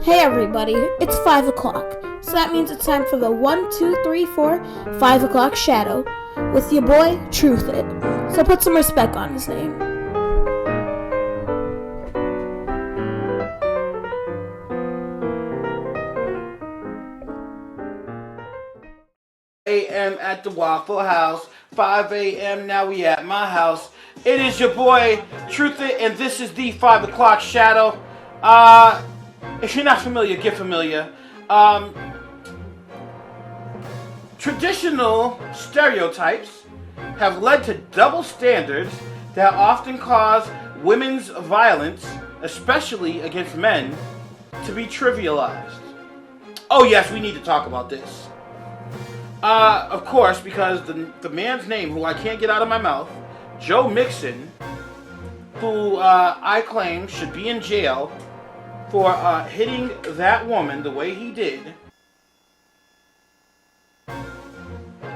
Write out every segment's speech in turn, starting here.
Hey everybody, it's 5 o'clock, so that means it's time for the 1, 2, 3, 4, 5 o'clock shadow with your boy, Truthit. So put some respect on his name. A.M. at the Waffle House, 5 a.m. now we at my house. It is your boy, Truthit, and this is the 5 o'clock shadow. If you're not familiar, get familiar. Traditional stereotypes have led to double standards that often cause women's violence, especially against men, to be trivialized. Oh yes, we need to talk about this. Of course, because the man's name, who I can't get out of my mouth, Joe Mixon, who I claim should be in jail for hitting that woman the way he did,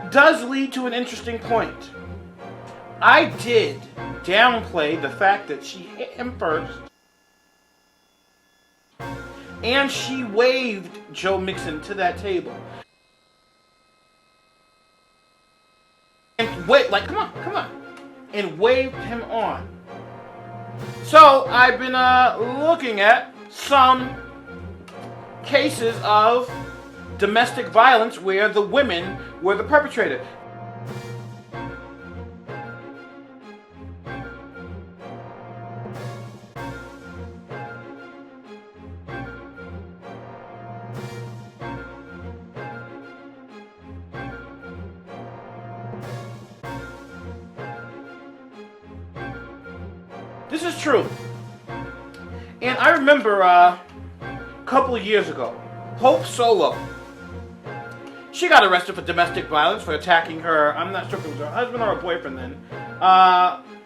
does lead to an interesting point. I did downplay the fact that she hit him first, and she waved Joe Mixon to that table. And wait, like, come on, and waved him on. So I've been looking at some cases of domestic violence where the women were the perpetrator. This is true. And I remember a couple of years ago, Hope Solo, she got arrested for domestic violence for attacking her, I'm not sure if it was her husband or her boyfriend then.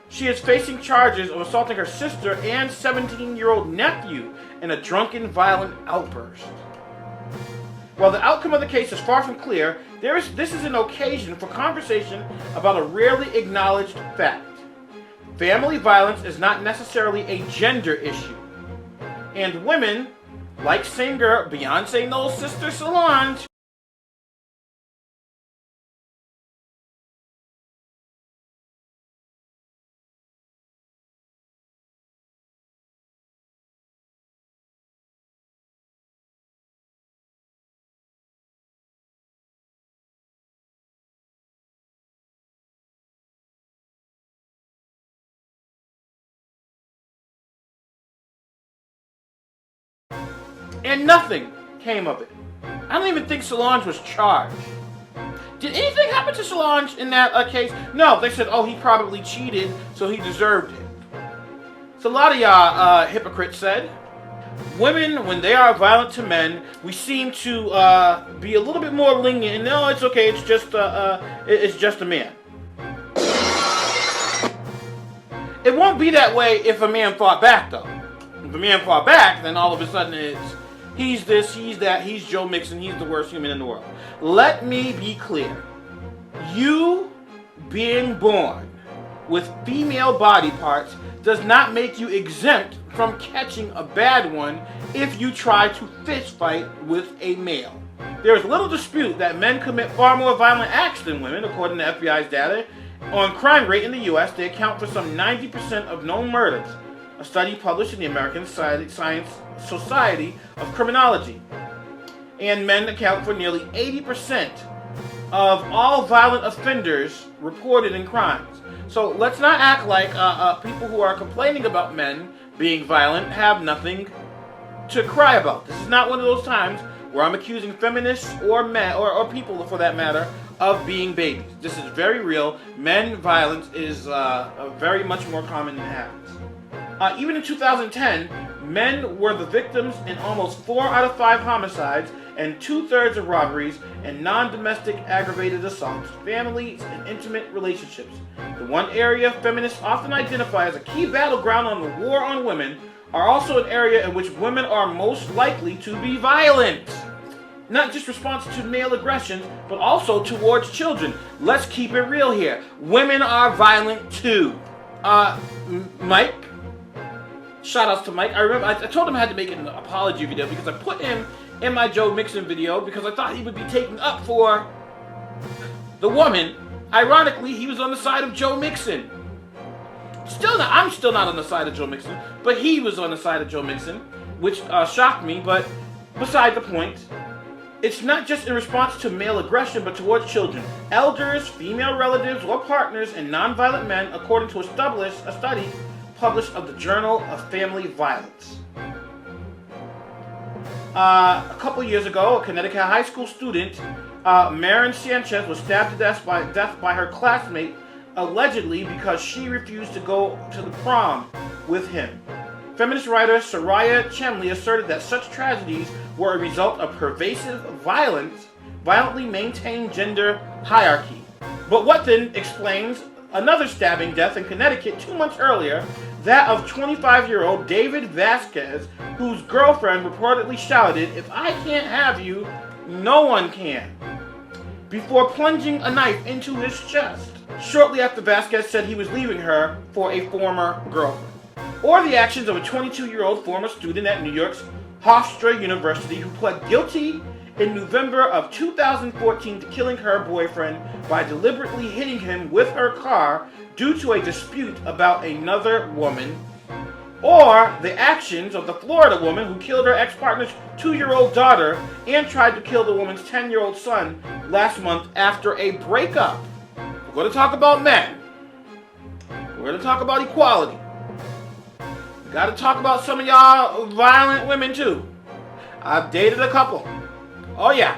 She is facing charges of assaulting her sister and 17-year-old nephew in a drunken, violent outburst. While the outcome of the case is far from clear, this is an occasion for conversation about a rarely acknowledged fact. Family violence is not necessarily a gender issue. And women, like singer Beyonce Knowles' sister Solange, and nothing came of it. I don't even think Solange was charged. Did anything happen to Solange in that case? No, they said, oh, he probably cheated, so he deserved it. So a lot of y'all hypocrites said, women, when they are violent to men, we seem to be a little bit more lenient. No, it's okay, it's just a man. It won't be that way if a man fought back, though. If a man fought back, then all of a sudden it's he's this, he's that, he's Joe Mixon, he's the worst human in the world. Let me be clear. You being born with female body parts does not make you exempt from catching a bad one if you try to fist fight with a male. There is little dispute that men commit far more violent acts than women, according to FBI's data. On crime rate in the U.S., they account for some 90% of known murders. A study published in the American Society of Criminology. And men account for nearly 80% of all violent offenders reported in crimes. So let's not act like people who are complaining about men being violent have nothing to cry about. This is not one of those times where I'm accusing feminists or men, or people for that matter, of being babies. This is very real. Men violence is very much more common than happens. Even in 2010, men were the victims in almost 4 out of 5 homicides and 2/3 of robberies and non-domestic aggravated assaults, families, and intimate relationships. The one area feminists often identify as a key battleground on the war on women are also an area in which women are most likely to be violent. Not just response to male aggression, but also towards children. Let's keep it real here. Women are violent too. Mike? Shout outs to Mike. I remember I told him I had to make an apology video because I put him in my Joe Mixon video because I thought he would be taking up for the woman. Ironically, he was on the side of Joe Mixon. I'm still not on the side of Joe Mixon, but he was on the side of Joe Mixon, which shocked me, but beside the point. It's not just in response to male aggression, but towards children, elders, female relatives, or partners, and nonviolent men, according to a study published of the Journal of Family Violence. A couple years ago, a Connecticut high school student, Marin Sanchez, was stabbed to death by her classmate, allegedly because she refused to go to the prom with him. Feminist writer Soraya Chemley asserted that such tragedies were a result of pervasive violently maintained gender hierarchy. But what then explains another stabbing death in Connecticut 2 months earlier, that of 25-year-old David Vasquez, whose girlfriend reportedly shouted, "If I can't have you, no one can," before plunging a knife into his chest, shortly after Vasquez said he was leaving her for a former girlfriend. Or the actions of a 22-year-old former student at New York's Hofstra University who pled guilty in November of 2014 to killing her boyfriend by deliberately hitting him with her car due to a dispute about another woman. Or the actions of the Florida woman who killed her ex-partner's 2-year-old daughter and tried to kill the woman's 10-year-old son last month after a breakup. We're going to talk about men. We're going to talk about equality. Got to talk about some of y'all violent women too. I've dated a couple. Oh yeah.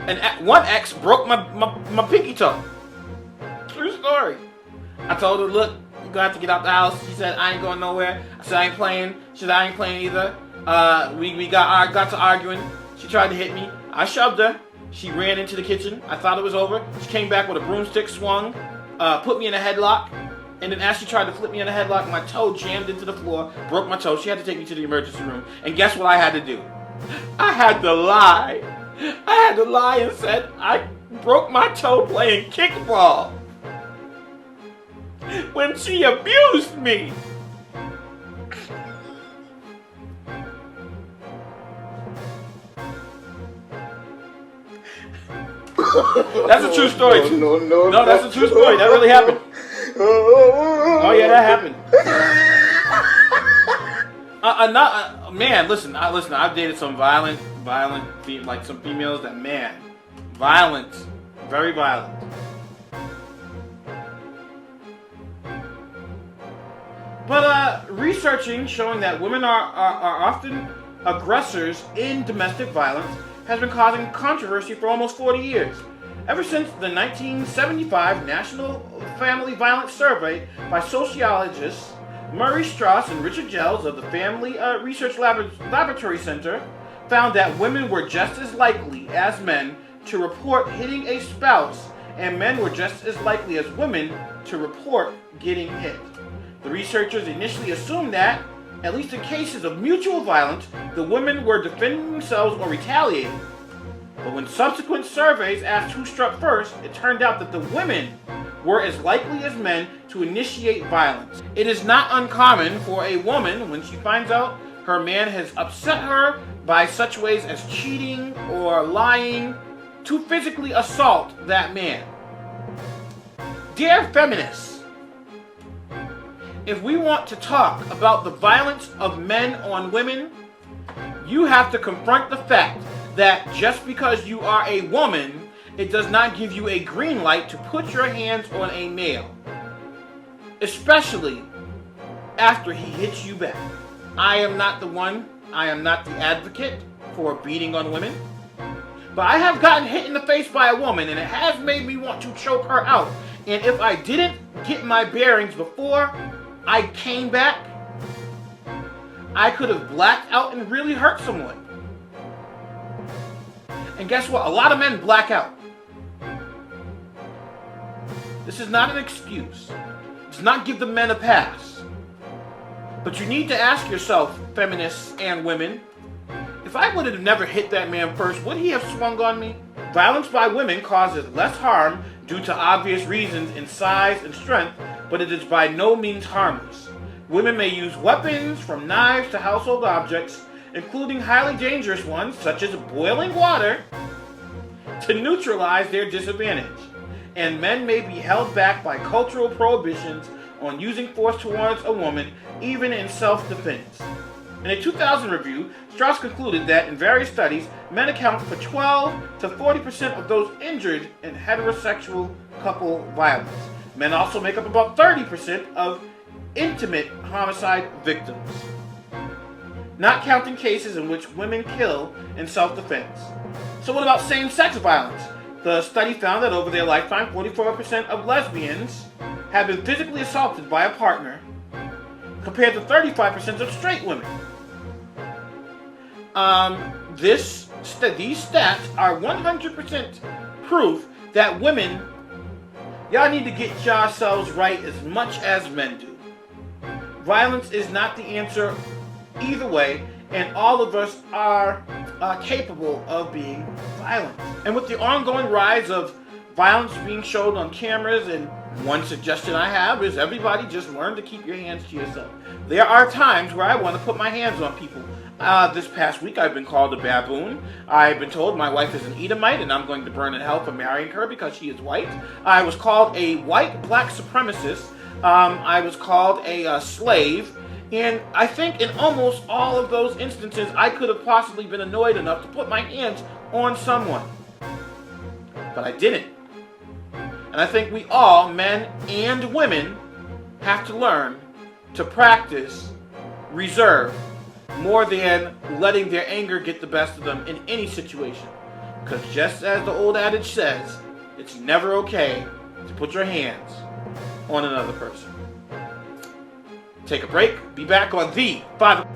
And one ex broke my pinky toe. True story. I told her, look, you're gonna have to get out the house. She said, I ain't going nowhere. I said, I ain't playing. She said, I ain't playing either. We got to arguing. She tried to hit me. I shoved her. She ran into the kitchen. I thought it was over. She came back with a broomstick swung, put me in a headlock. And then as she tried to flip me in a headlock, my toe jammed into the floor, broke my toe. She had to take me to the emergency room. And guess what I had to do? I had to lie. I had to lie and said I broke my toe playing kickball when she abused me. That's a true story. No, that's a true story. That really happened. Oh yeah, that happened. Man, listen. I've dated some violent, like some females that, man, violent, very violent. But researching showing that women are often aggressors in domestic violence has been causing controversy for almost 40 years. Ever since the 1975 National Family Violence Survey by sociologists Murray Strauss and Richard Gels of the Family Research Laboratory Center found that women were just as likely as men to report hitting a spouse, and men were just as likely as women to report getting hit. The researchers initially assumed that, at least in cases of mutual violence, the women were defending themselves or retaliating. But when subsequent surveys asked who struck first, it turned out that the women were as likely as men to initiate violence. It is not uncommon for a woman, when she finds out her man has upset her by such ways as cheating or lying, to physically assault that man. Dear feminists, if we want to talk about the violence of men on women, you have to confront the fact that just because you are a woman, it does not give you a green light to put your hands on a male. Especially after he hits you back. I am not the advocate for beating on women. But I have gotten hit in the face by a woman, and it has made me want to choke her out. And if I didn't get my bearings before I came back, I could have blacked out and really hurt someone. And guess what? A lot of men black out. This is not an excuse. It does not give the men a pass. But you need to ask yourself, feminists and women, if I would have never hit that man first, would he have swung on me? Violence by women causes less harm due to obvious reasons in size and strength, but it is by no means harmless. Women may use weapons from knives to household objects, including highly dangerous ones such as boiling water, to neutralize their disadvantage. And men may be held back by cultural prohibitions on using force towards a woman, even in self-defense. In a 2000 review, Strauss concluded that in various studies, men account for 12 to 40% of those injured in heterosexual couple violence. Men also make up about 30% of intimate homicide victims, not counting cases in which women kill in self-defense. So what about same-sex violence? The study found that over their lifetime, 44% of lesbians have been physically assaulted by a partner, compared to 35% of straight women. These stats are 100% proof that women, y'all need to get yourselves right as much as men do. Violence is not the answer either way, and all of us are capable of being violent. And with the ongoing rise of violence being shown on cameras, and one suggestion I have is everybody just learn to keep your hands to yourself. There are times where I want to put my hands on people. This past week I've been called a baboon. I've been told my wife is an Edomite and I'm going to burn in hell for marrying her because she is white. I was called a white black supremacist. I was called a slave. And I think in almost all of those instances I could have possibly been annoyed enough to put my hands on someone. But I didn't. And I think we all, men and women, have to learn to practice reserve more than letting their anger get the best of them in any situation. Because just as the old adage says, it's never okay to put your hands on another person. Take a break. Be back on the 5